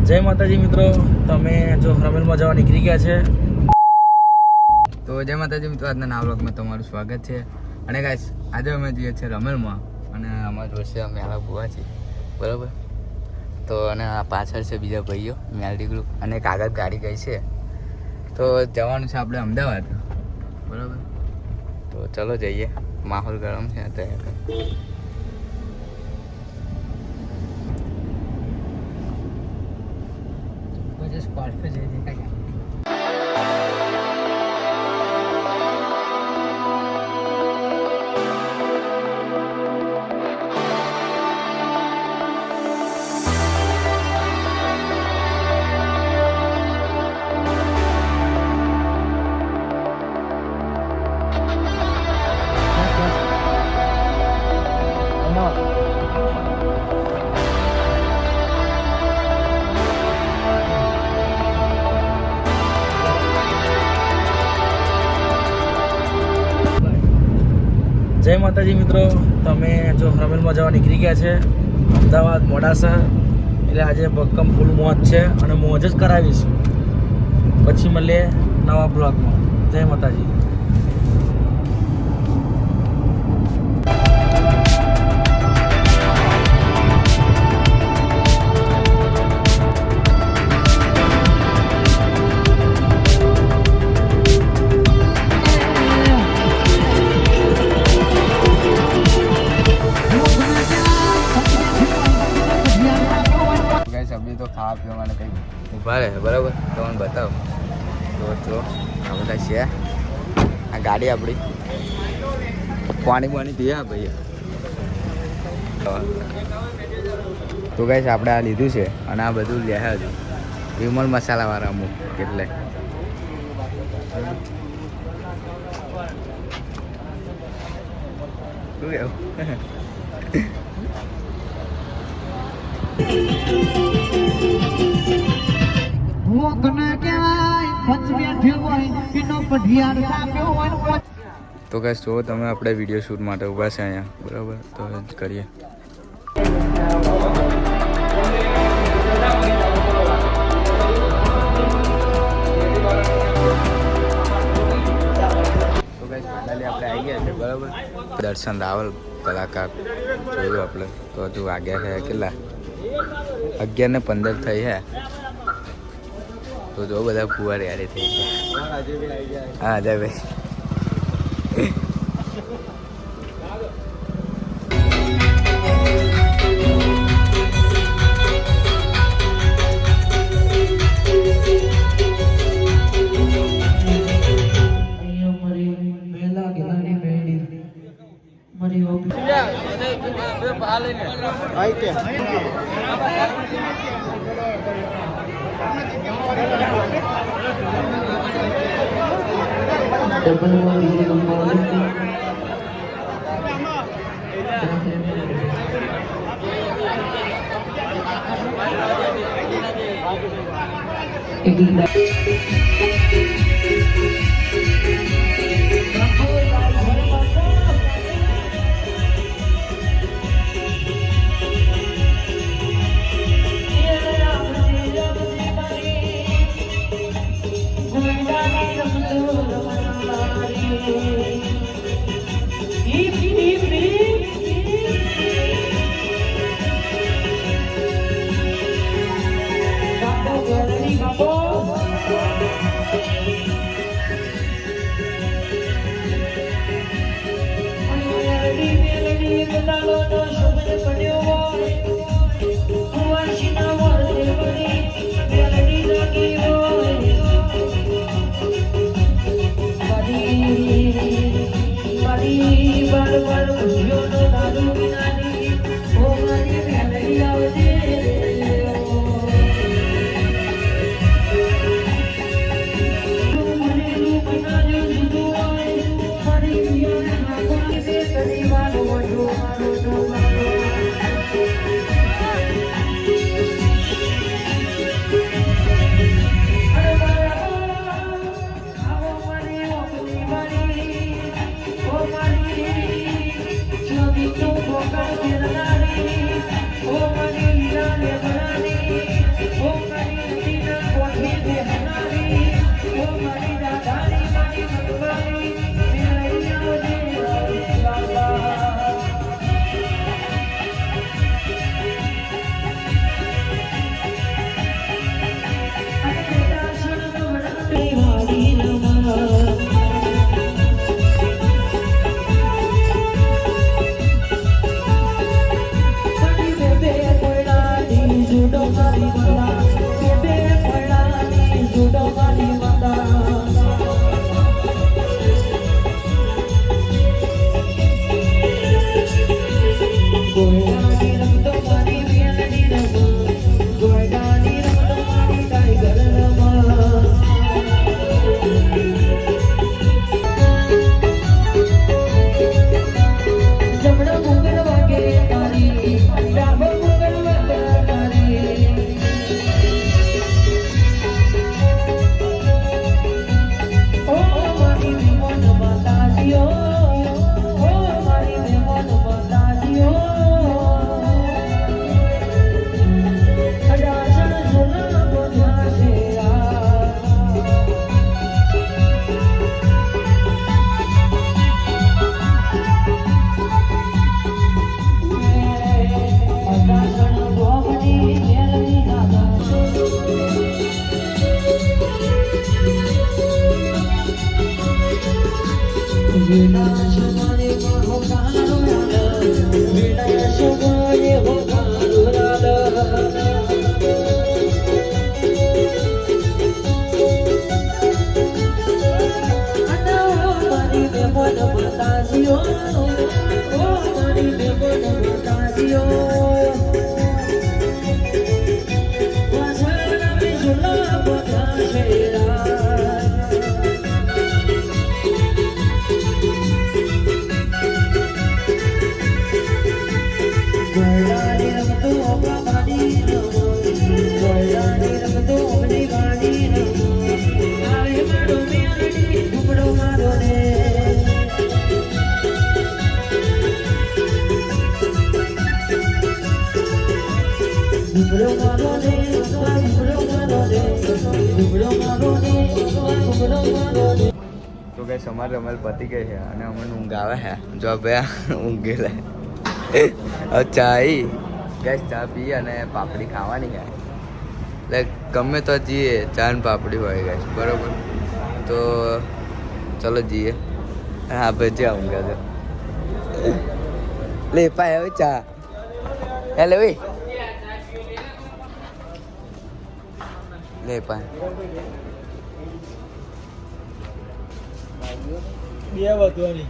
જય માતાજી મિત્રો, તમે જો રમેલમાં જવા નીકળી ગયા છે. તો જય માતાજી મિત્રો, આજના નવા વ્લોગમાં તમારું સ્વાગત છે. અને ગાઈસ આજે અમે જઈએ છીએ રમેલમાં અને અમારા જોશે મેળા ભૂવા છે બરાબર. તો અને આ પાછળ છે બીજા ભાઈઓ મેલડી ગ્રુપ અને કાગળ ગાડી ગઈ છે. તો જવાનું છે આપણે અમદાવાદ બરાબર. તો ચલો જઈએ, માહોલ ગરમ છે અત્યારે. स्पॉट पे जाइए देखा क्या જય માતાજી મિત્રો, તમે જો રમેલમાં જવા નીકળી ગયા છે અમદાવાદ મોડાસા. એટલે આજે ભક્કમ ફૂલ મોજ છે અને મોજ જ કરાવીશું. પછી મળીએ નવા બ્લોગમાં. જય માતાજી. તો ખાવા પીવા માટે કંઈક ઊભા રહે બરાબર. તમને બતાવો તો આ બધા છે. આ ગાડી આપણી પાણી પાણી પીએ ભાઈ. તો ગાઈસ આપણે આ લીધું છે અને આ બધું લે હજુ વિમલ મસાલાવાળા અમુક એટલે શું કેવું. તો કઈ જો તમે આપણે વિડીયો શૂટ માટે ઊભા છે અહીંયા બરાબર. તો જ કરીએ. તો કઈ ફાઇનલી આપણે આવી ગયા છે બરાબર. દર્શન રાવલ કલાકાર જોયું આપણે. તો હજુ વાગ્યા છે કેટલા 11:15 થઈ છે. તો જો બધા ફુવા રેડી થઈ ગયા. હા અજયભાઈ. તો ગઈ અમારે રમેલ પતી ગઈ છે અને અમને ઊંઘ આવે છે જો ભાઈ ઊંઘી લે હવે ચા ગેસ ચા પી અને પાપડી ખાવાની છે એટલે ગમે તો જઈએ ચા ને પાપડી હોય ગેસ બરોબર તો ચલો જઈએ હા ભાઈ ઊંઘા છે લે પાય હવે ચા હે લે ભાઈ લે પાય બે વધવાની